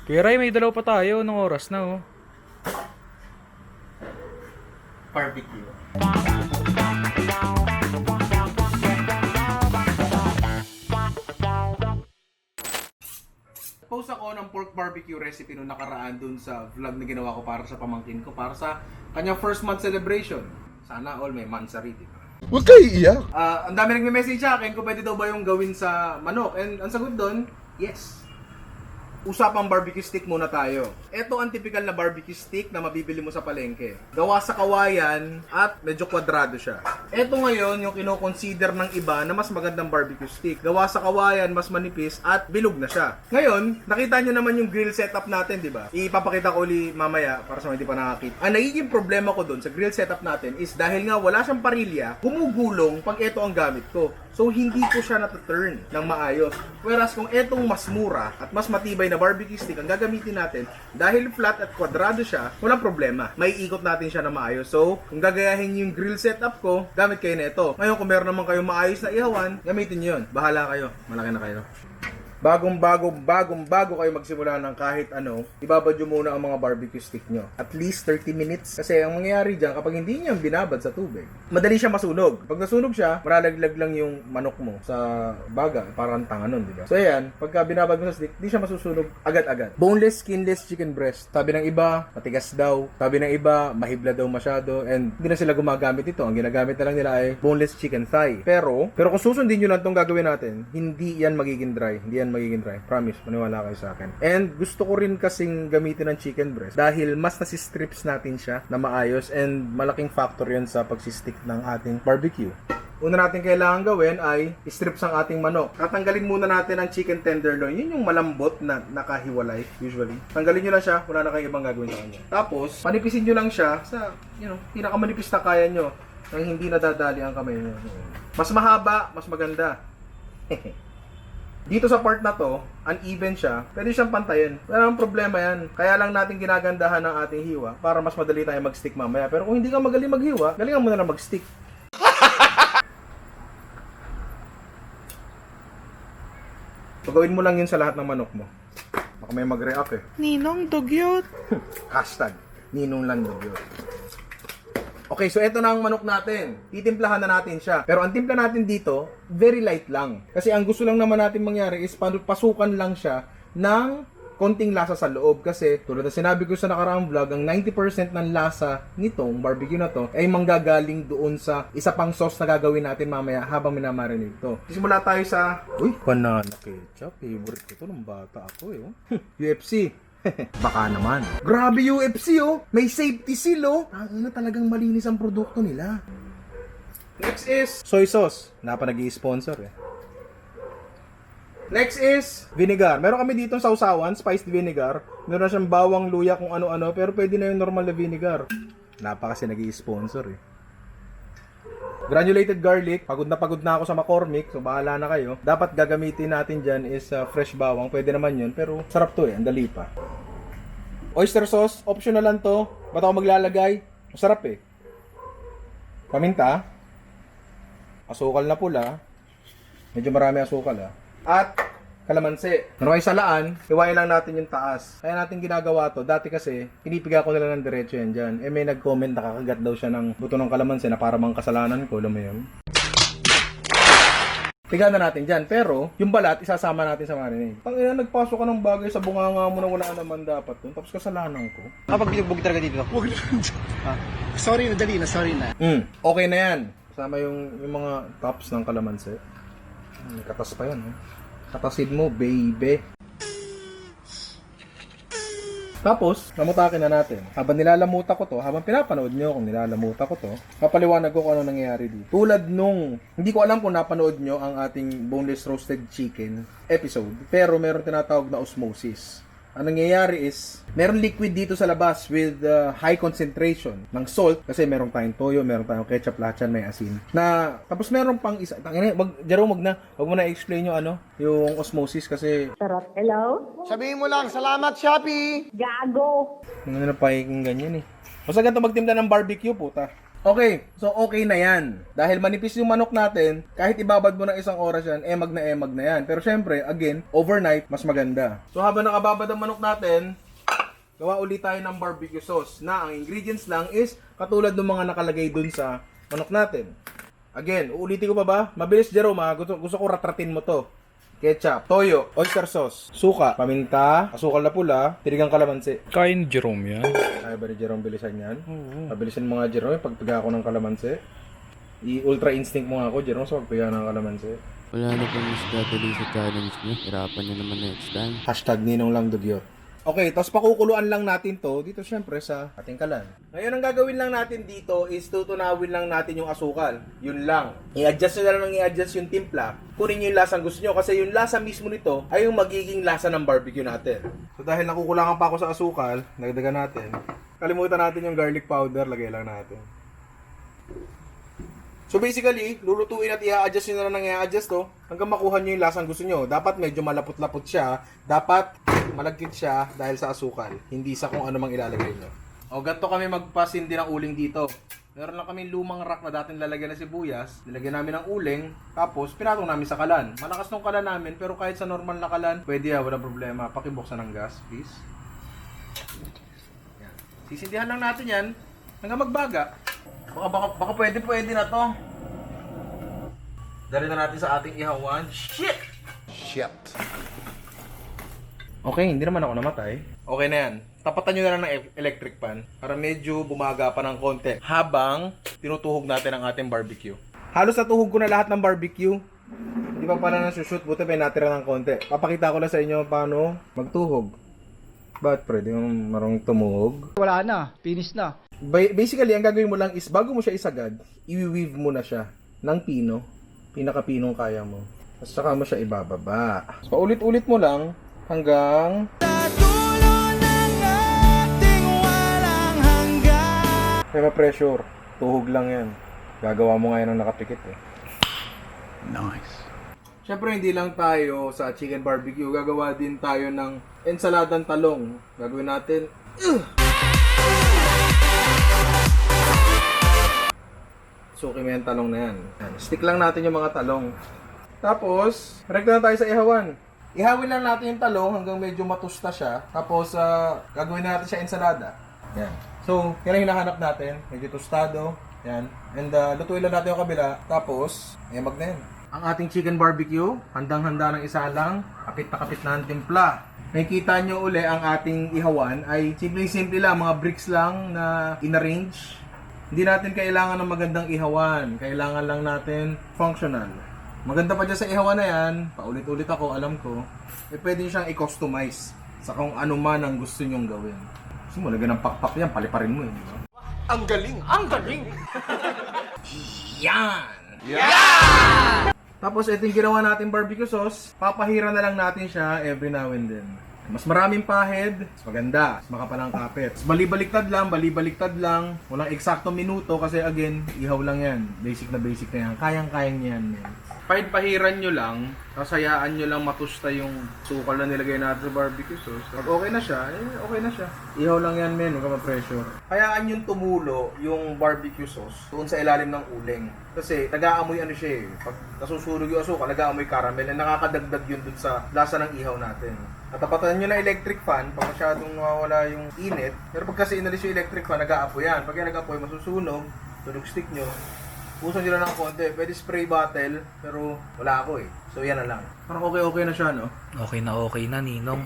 Kuya Ray, may dalaw pa tayo. Anong oras na oh? Barbecue. Post ako ng pork barbecue recipe nung nakaraan dun sa vlog na ginawa ko para sa pamangkin ko, para sa kanyang first month celebration. Sana all may mansari, di ba? Huwag kayo iiyak. Ang dami nagme-message sa akin kung pwede daw ba yung gawin sa manok. And ang sagot doon, yes. Usapang barbecue stick muna tayo. Ito ang typical na barbecue stick na mabibili mo sa palengke. Gawa sa kawayan at medyo kwadrado siya. Ito ngayon yung kino-consider ng iba na mas magandang barbecue stick. Gawa sa kawayan, mas manipis at bilog na siya. Ngayon, nakita nyo naman yung grill setup natin, di ba? Ipapakita ko uli mamaya para sa mga hindi pa nakakita. Ang nagiging problema ko doon sa grill setup natin is dahil nga wala siyang parilya, gumugulong pag ito ang gamit ko. So, hindi ko siya na-turn ng maayos. Whereas, kung etong mas mura at mas matibay na barbecue stick ang gagamitin natin, dahil flat at kwadrado siya, walang problema. May ikot natin siya na maayos. So, kung gagayahin yung grill setup ko, gamit kayo na ito. Ngayon, kung meron naman kayong maayos na ihawan, gamitin nyo yun. Bahala kayo. Malaki na kayo. Bago kayo magsimula ng kahit ano, ibabad nyo muna ang mga barbecue stick nyo. At least 30 minutes. Kasi ang mangyayari dyan, kapag hindi nyo binabad sa tubig, madali siya masunog. Pag nasunog siya, malalaglag lang yung manok mo sa baga. Parang tanga nun, di ba? So ayan, pagka binabad mo sa stick, di siya masusunog agad-agad. Boneless, skinless chicken breast. Sabi ng iba, matigas daw. Sabi ng iba, mahibla daw masyado. And hindi na sila gumagamit ito. Ang ginagamit na lang nila ay boneless chicken thigh. Pero kung susundin nyo lang itong gagawin natin, hindi yan magiging dry. Hindi yan magiging dry. Promise, maniwala kayo sa akin. And gusto ko rin kasing gamitin ng chicken breast dahil mas nasi-strips natin siya na maayos and malaking factor yun sa pagsistick ng ating barbecue. Una natin kailangan gawin ay strips ang ating manok. Tatanggalin muna natin ang chicken tenderloin. Yun yung malambot na nakahiwalay usually. Tanggalin nyo lang siya, wala na kayong ibang gagawin sa kanya. Tapos, panipisin nyo lang siya sa, pinakamanipis na kaya nyo nang hindi nadadali ang kamay nyo. Mas mahaba, mas maganda. Dito sa part na to, uneven siya, pwede siyang pantayin. Wala nang problema yan. Kaya lang natin ginagandahan ng ating hiwa para mas madali tayo mag-stick mamaya. Pero kung hindi ka magaling maghiwa, galingan mo na lang mag-stick. So, gawin mo lang yun sa lahat ng manok mo. Baka may mag-react eh. Ninong, dugyot. Hashtag, ninong lang dugyot. Okay, so ito na ang manok natin. Titimplahan na natin siya. Pero ang timpla natin dito, very light lang. Kasi ang gusto lang naman natin mangyari is pasukan lang siya ng konting lasa sa loob. Kasi tulad na sinabi ko sa nakaraang vlog, ang 90% ng lasa nitong barbecue na to ay manggagaling doon sa isa pang sauce na gagawin natin mamaya habang minamarinate ito. Simula tayo sa banana ketchup. Favorite ko ito nung bata ako eh. UFC. Baka naman. Grabe UFC oh. May safety seal oh. Ang talagang malinis ang produkto nila. Next is soy sauce. Napa nag-i-sponsor eh. Next is vinegar. Meron kami dito sausawan, spiced vinegar. Meron siyang bawang, luya, kung ano-ano. Pero pwede na yung normal na vinegar. Napa kasi nag-i-sponsor eh. Granulated garlic. Pagod na ako sa McCormick. So bahala na kayo. Dapat gagamitin natin dyan is fresh bawang. Pwede naman yun. Pero sarap to eh. Andali pa. Oyster sauce. Optional lang to. Ba't ako maglalagay? Masarap eh. Paminta. Asukal na pula. Medyo marami asukal ah. At kalamansi. Kung may salaan, hiwain lang natin yung taas. Kaya natin ginagawa to. Dati kasi, pinipiga ko nila ng diretso yan dyan. Eh may nag-comment, nakakagat daw siya ng buto ng kalamansi na para mang kasalanan ko. Alam mo yun? Piga na natin dyan. Pero, yung balat, isasama natin sa marinade. Tangina, nagpasok ka ng bagay sa bunganga mo na wala naman dapat dun. Tapos kasalanan ko. Kapag binugbog talaga dito. Huwag na. Sorry na, dali na. Sorry na. Okay na yan. Kasama yung mga tops ng kalamansi. May katas pa yan. Katasid mo, baby. Tapos, namutakin na natin. Habang nilalamuta ko to, habang pinapanood nyo kung nilalamuta ko to, papaliwanag ko kung ano nangyayari dito. Tulad nung, hindi ko alam kung napanood nyo ang ating boneless roasted chicken episode, pero meron tinatawag na osmosis. Ang nangyayari is, meron liquid dito sa labas with high concentration ng salt, kasi meron tayong toyo, meron tayong ketchup, lahat yan may asin. Tapos meron pang isa, Jerome, wag mo na i-explain yung osmosis kasi, Sarap. Hello? Sabihin mo lang, salamat Shopee! Gago! ano na pahiking ganyan eh. Basta ganito magtimpla ng barbecue, puta. Okay, so okay na yan. Dahil manipis yung manok natin, kahit ibabad mo ng 1 oras yan, emag na yan. Pero syempre, again, overnight, mas maganda. So habang nakababad ang manok natin, gawa ulit tayo ng barbecue sauce na ang ingredients lang is katulad ng mga nakalagay dun sa manok natin. Again, uulitin ko pa ba? Mabilis, Jerome, ha? Gusto ko ratratin mo to. Ketchup, toyo, oyster sauce, suka, paminta, asukal na pula, tirigang kalamansi. Kaya ni Jerome yan. Kaya ba ni Jerome bilisan yan? Pabilisan mo nga, Jerome, pagpiga ako ng kalamansi. I-ultra instinct mo nga ako, Jerome, sa pagpiga ng kalamansi. Wala na pong mas dadali sa challenge niyo. Hirapan niyo naman next time. Hashtag Ninong lang dugyot. Okay, tapos pakukuluan lang natin to dito syempre sa ating kalan. Ngayon ang gagawin lang natin dito is tutunawin lang natin yung asukal. Yun lang. I-adjust nyo na lang i-adjust yung timpla. Kunin nyo yung lasang gusto nyo kasi yung lasa mismo nito ay yung magiging lasa ng barbecue natin. So dahil nakukulangan pa ako sa asukal, nagdagan natin. Kalimutan natin yung garlic powder, lagay lang natin. So basically, lulutuin at i-adjust nyo na lang i-adjust to hanggang makuha nyo yung lasang gusto nyo. Dapat medyo malapot-lapot siya. Dapat malagkit siya dahil sa asukal. Hindi sa kung ano mang ilalagay nyo. O ganito kami magpasindi ng uling dito. Meron lang kami lumang rack na dating lalagyan ng sibuyas. Nilagyan namin ng uling. Tapos pinatong namin sa kalan. Malakas tong kalan namin pero kahit sa normal na kalan, pwede walang problema. Pakibuksan ng gas, please. Yan. Sisindihan lang natin yan hanggang magbaga. Baka pwede na to. Dali na natin sa ating ihawan. Shit! Okay, hindi naman ako namatay. Okay na yan. Tapatan nyo na lang ng electric pan para medyo bumaga pa ng konti habang tinutuhog natin ang ating barbecue. Halos natuhog ko na lahat ng barbecue. Hindi pa pala nasushoot, buti may natira ng konti. Papakita ko lang sa inyo paano magtuhog. Ba't pwede yung marunong tumuhog? Wala na, finish na. Basically, ang gagawin mo lang is bago mo siya isagad, i-weave mo na siya ng pino. Pinaka-pinong kaya mo. At saka mo siya ibababa. So, paulit-ulit mo lang hanggang may pressure. Tuhog lang yan. Gagawa mo ngayon ng nakapikit eh. Nice. Siyempre, hindi lang tayo sa chicken barbecue. Gagawa din tayo ng ensaladang talong. Gagawin natin. Suki mo yung talong na yan. Stick lang natin yung mga talong. Tapos, rekta na tayo sa ihawan. Ihawin lang natin yung talong hanggang medyo matusta siya. Tapos, gagawin na natin siya ensalada. Yan. So, yan ang hinahanap natin. Medyo tostado. Yan. And lutuin lang natin yung kabila. Tapos, emag na yan. Ang ating chicken barbecue, handang-handa ng isa lang. Kapit na kapit na ang timpla. Nakikita nyo uli ang ating ihawan ay simple-simple lang. Mga bricks lang na in-arrange. Hindi natin kailangan ng magandang ihawan. Kailangan lang natin functional. Maganda pa dyan sa ihawan na yan, paulit-ulit ako, alam ko, pwede nyo siyang i-customize sa kung ano man ang gusto nyong gawin. Gusto mo, lagyan ng pakpak yan, paliparin mo yun, di ba? Ang galing! Ang galing! Yan! Yeah! Tapos, ito yung ginawa natin barbecue sauce, papahira na lang natin siya every now and then. Mas maraming pahid, mas maganda, mas makapalang kapit. Balibaliktad lang. Walang eksaktong minuto kasi again, ihaw lang yan. Basic na yan. Kayang-kayang yan. Pahiran nyo lang, kasayaan nyo lang matusta yung sukal na nilagay natin sa barbecue sauce. Pag okay na siya, okay na siya. Ihaw lang yan, men. Huwag ka ma-pressure. Hayaan yung tumulo yung barbecue sauce doon sa ilalim ng uling. Kasi nag-aamoy ano siya eh. Pag nasusunog yung asukal, nag-aamoy caramel. Nakakadagdag yun doon sa lasa ng ihaw natin. At tapatan nyo na electric fan pag masyadong nawawala yung init. Pero pag kasi inalis yung electric fan, nag-aapoy yan. Pag yan nag-aapoy, masusunog, tunog stick nyo. Puso nyo lang ng konti. Pwede spray bottle, pero wala ako eh. So yan na lang. Parang okay na siya, no? Okay na, Ninong.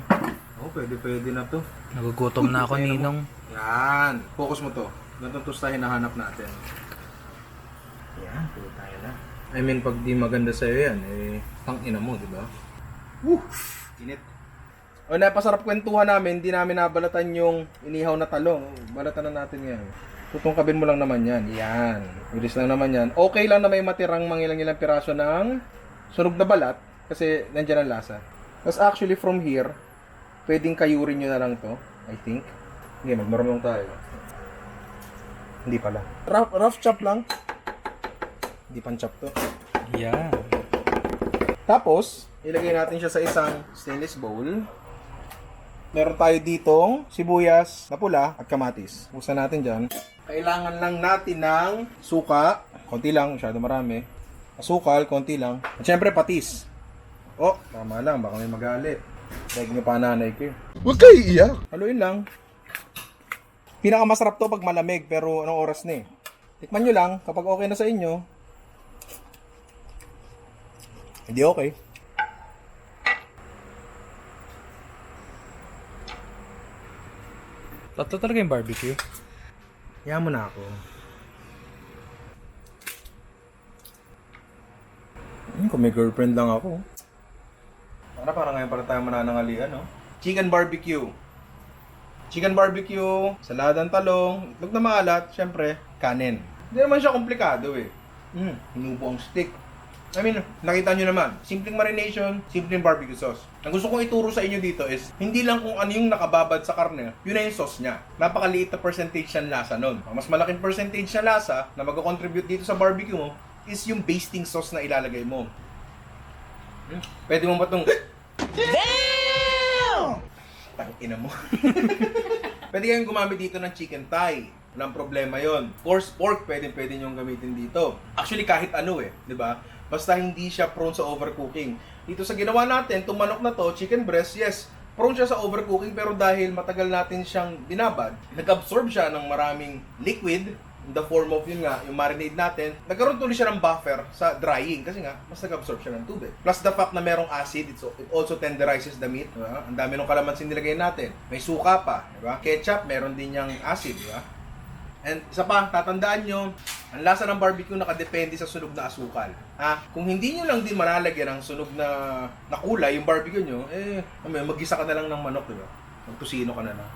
Oo, pwede na to. Nagugutom na ako, Ninong. Yan. Focus mo to. Ganitong tosta hinahanap natin. Yan, tuloy tayo na. I mean, pag di maganda sa'yo yan, tang-ina mo, di ba? Woo! Init. O, napasarap kwentuhan namin, hindi namin nabalatan yung inihaw na talong. Balatan na natin yan. Tutungkabin mo lang naman yan. Yan. Bilis lang naman yan. Okay lang na may matirang mangilang-ilang piraso ng sunog na balat kasi nandiyan ang lasa. Tapos actually from here, pwedeng kayurin nyo na lang to. I think. Hindi, magmarunong tayo. Hindi pala. Rough chop lang. Hindi pan chop to. Yeah. Tapos, ilagay natin siya sa isang stainless bowl. Meron tayo ditong sibuyas na pula at kamatis. Busan natin dyan. Kailangan lang natin ng suka. Konti lang, masyado marami. Asukal, konti lang. At syempre, patis. Oh, tama lang. Baka may magalit. Like nyo pa nanay ko. Huwag kayo iiyak. Haluin lang. Pinakamasarap to pag malamig, pero anong oras na eh. Tikman nyo lang, kapag okay na sa inyo. Hindi okay. Tatlo talaga yung barbecue. Kaya mo na ako. Kung may girlfriend lang ako. Parang ngayon para tayo mananangalian, no? Chicken barbecue. Chicken barbecue, saladang talong, itlog na maalat, syempre, kanin. Hindi naman siya komplikado eh. Hinubo ang stick. I mean, nakita nyo naman, simpleng marination, simpleng barbecue sauce. Ang gusto kong ituro sa inyo dito is, hindi lang kung ano yung nakababad sa karne, yun na yung sauce niya. Napakaliit na percentage ng lasa nun. Ang mas malaking percentage na lasa na mag-contribute dito sa barbecue mo is yung basting sauce na ilalagay mo. Pwede mo ba itong... Damn! Tangina mo. Pwede kayong gumamit dito ng chicken thigh. Walang problema yon. Coarse pork, pwede nyo gamitin dito. Actually, kahit ano eh, di ba? Basta hindi siya prone sa overcooking. Dito sa ginawa natin, itong manok na to, chicken breast, yes, prone siya sa overcooking, pero dahil matagal natin siyang binabad, nag-absorb siya ng maraming liquid, in the form of yun nga, yung marinade natin, nagkaroon tuloy siya ng buffer sa drying kasi nga, mas nag-absorb siya ng tubig. Plus the fact na merong acid, it also tenderizes the meat. Diba? Ang dami ng kalamansi nilagay natin. May suka pa. Diba? Ketchup, meron din niyang acid. Diba? And isa pa, tatandaan nyo, ang lasa ng barbecue nakadepende sa sunog na asukal. Kung hindi nyo lang din malalagyan ng sunog na kulay, yung barbecue nyo, mag-gisa ka na lang ng manok. Diba? Magtusino ka na lang.